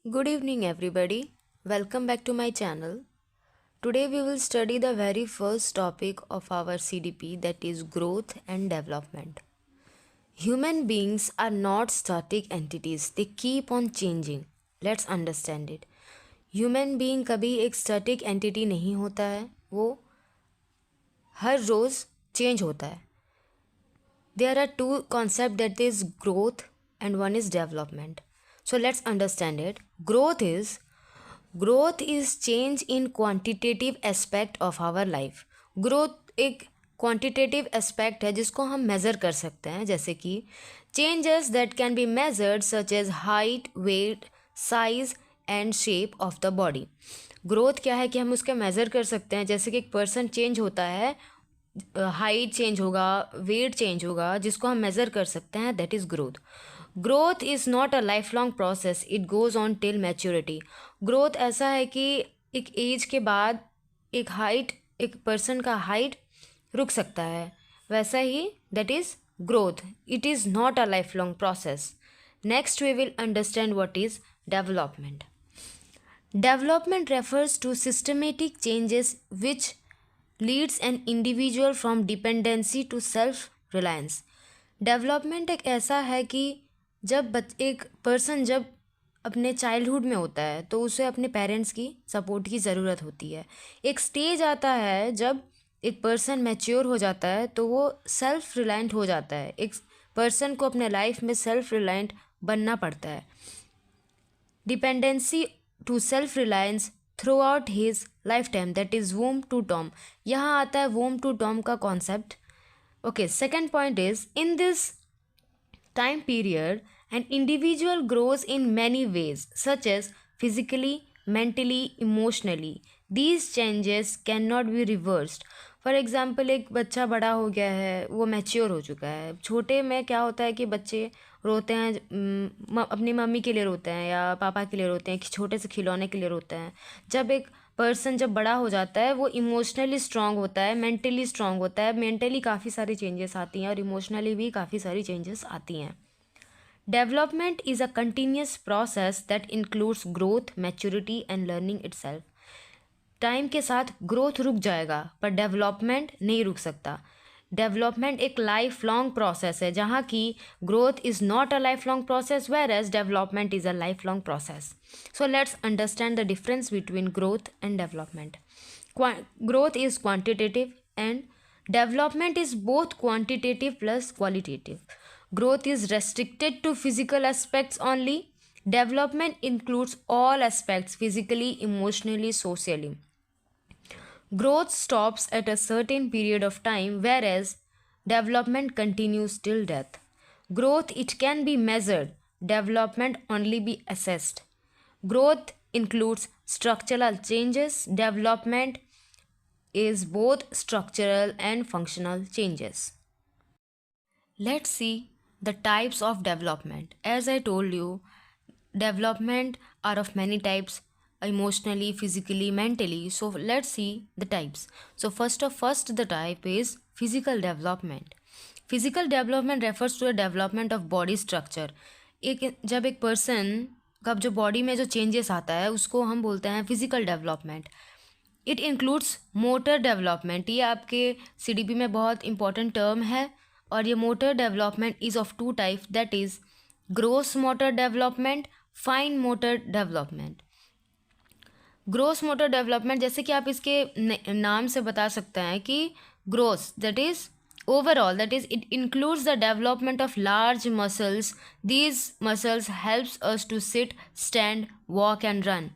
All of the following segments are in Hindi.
Good evening, everybody. Welcome back to my channel. Today, we will study the very first topic of our CDP, that is growth and development. Human beings are not static entities, they keep on changing. Let's understand it. Human being कभी एक स्टैटिक एंटिटी नहीं होता है, वो हर रोज़ चेंज होता है. There are two concepts, that is growth and one is development. So let's understand it. Growth is change in quantitative aspect of our life. Growth एक क्वांटिटेटिव एस्पेक्ट है जिसको हम मेज़र कर सकते हैं, जैसे कि changes that can be measured such as height, weight, size and shape of the body. Growth क्या है कि हम उसके मेज़र कर सकते हैं, जैसे कि एक पर्सन चेंज होता है, हाइट चेंज होगा, वेट चेंज होगा, जिसको हम मेज़र कर सकते हैं, that is growth. Growth is not a life long process, it goes on till maturity. Growth ऐसा है कि एक एज के बाद एक पर्सन का हाइट रुक सकता है, वैसा ही that is growth. It is not a life long process. Next we will understand what is development. Development refers to systematic changes which leads an individual from dependency to self-reliance. Development एक ऐसा है कि एक पर्सन जब अपने चाइल्डहुड में होता है तो उसे अपने पेरेंट्स की सपोर्ट की ज़रूरत होती है. एक स्टेज आता है जब एक पर्सन मैच्योर हो जाता है तो वो सेल्फ रिलायंट हो जाता है. एक पर्सन को अपने लाइफ में सेल्फ रिलायंट बनना पड़ता है. Dependency to self reliance throughout his lifetime, that is womb to tomb. यहाँ आता है वोम टू टॉम का concept. Okay, second point is in this time period, an individual grows in many ways, such as physically, mentally, emotionally. These changes cannot be reversed. For example एक बच्चा बड़ा हो गया है, वो मैच्योर हो चुका है. छोटे में क्या होता है कि बच्चे रोते हैं, अपनी मम्मी के लिए रोते हैं या पापा के लिए रोते हैं, कि छोटे से खिलौने के लिए रोते हैं. जब एक पर्सन जब बड़ा हो जाता है वो इमोशनली स्ट्रांग होता है, मेंटली स्ट्रांग होता है. मेंटली काफ़ी सारी चेंजेस आती हैं और इमोशनली भी काफ़ी सारी चेंजेस आती हैं. Development is a continuous process that includes growth, maturity and learning itself. Time के साथ ग्रोथ रुक जाएगा पर डेवलपमेंट नहीं रुक सकता. डेवलपमेंट एक लाइफ लॉन्ग प्रोसेस है, जहाँ की growth is not a life long process whereas development is a life long process. So let's understand the difference between growth and development. Growth is quantitative and development is both quantitative plus qualitative. Growth is restricted to physical aspects only. Development includes all aspects, physically, emotionally, socially. Growth stops at a certain period of time, whereas development continues till death. Growth, it can be measured, development only be assessed. Growth includes structural changes, development is both structural and functional changes. Let's see the types of development. As I told you, development are of many types, emotionally, physically, mentally. So let's see the types. So first the type is physical development. Physical development refers to the development of body structure. जब एक पर्सन का जो बॉडी में जो चेंजेस आता है उसको हम बोलते हैं physical development. It includes motor development. ये आपके CDP में बहुत इंपॉर्टेंट टर्म है. और ये motor development is of two type, that is gross motor development, fine motor development. Gross motor development जैसे कि आप इसके नाम से बता सकते हैं कि gross that is overall, that is it includes the development of large muscles. These muscles helps us to sit, stand, walk and run.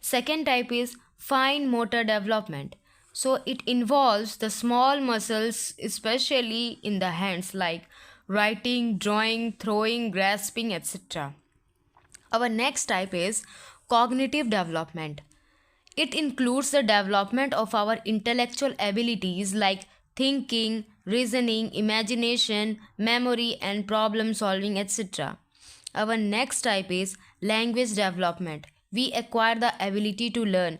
Second type is fine motor development. So it involves the small muscles, especially in the hands, like writing, drawing, throwing, grasping, etc. Our next type is cognitive development. It includes the development of our intellectual abilities like thinking, reasoning, imagination, memory, and problem solving, etc. Our next type is language development. We acquire the ability to learn.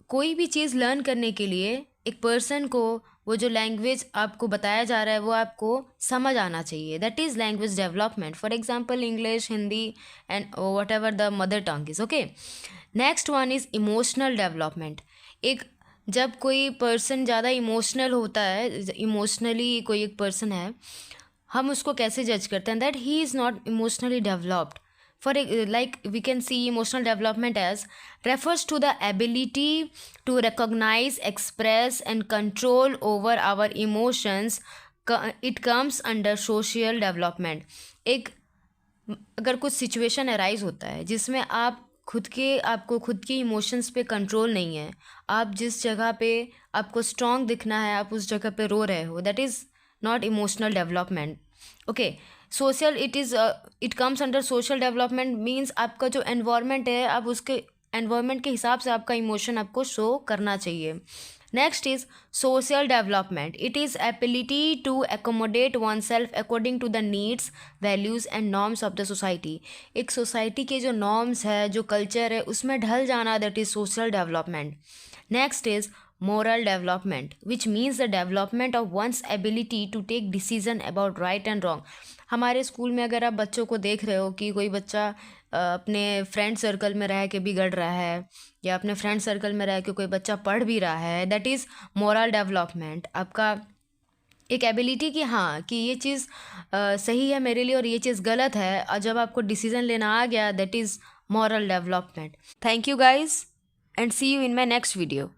कोई भी चीज़ लर्न करने के लिए एक पर्सन को वो जो लैंग्वेज आपको बताया जा रहा है वो आपको समझ आना चाहिए, that is language development. For example English, Hindi and what ever the mother tongue is. Okay, next one is emotional development. एक जब कोई पर्सन ज़्यादा इमोशनल होता है, इमोशनली कोई एक पर्सन है, हम उसको कैसे जज करते हैं, that he is not emotionally developed. For like we can see emotional development as refers to the ability to recognize, express and control over our emotions. It comes under social development. एक अगर कुछ सिचुएशन अराइज होता है जिसमें आपको खुद के इमोशंस पे कंट्रोल नहीं है, आप जिस जगह पे आपको स्ट्रॉन्ग दिखना है आप उस जगह पे रो रहे हो, that is not emotional development. Okay, social it comes under social development means आपका जो एनवायरनमेंट है, आप उसके एनवायरनमेंट के हिसाब से आपका इमोशन आपको शो करना चाहिए। Next is social development. It is ability to accommodate oneself according to the needs, values and norms of the society. एक सोसाइटी के जो नॉर्म्स है, जो कल्चर है, उसमें ढल जाना, that is social development. Next is moral development, which means the development of one's ability to take decision about right and wrong. हमारे स्कूल में अगर आप बच्चों को देख रहे हो कि कोई बच्चा अपने फ्रेंड सर्कल में रह के बिगड़ रहा है, या अपने फ्रेंड सर्कल में रह के कोई बच्चा पढ़ भी रहा है, दैट इज़ मोरल डेवलपमेंट। आपका एक एबिलिटी कि हाँ कि ये चीज़ सही है मेरे लिए और ये चीज़ गलत है, और जब आपको डिसीजन लेना आ गया, that is moral development. Thank you guys and see you in my next video.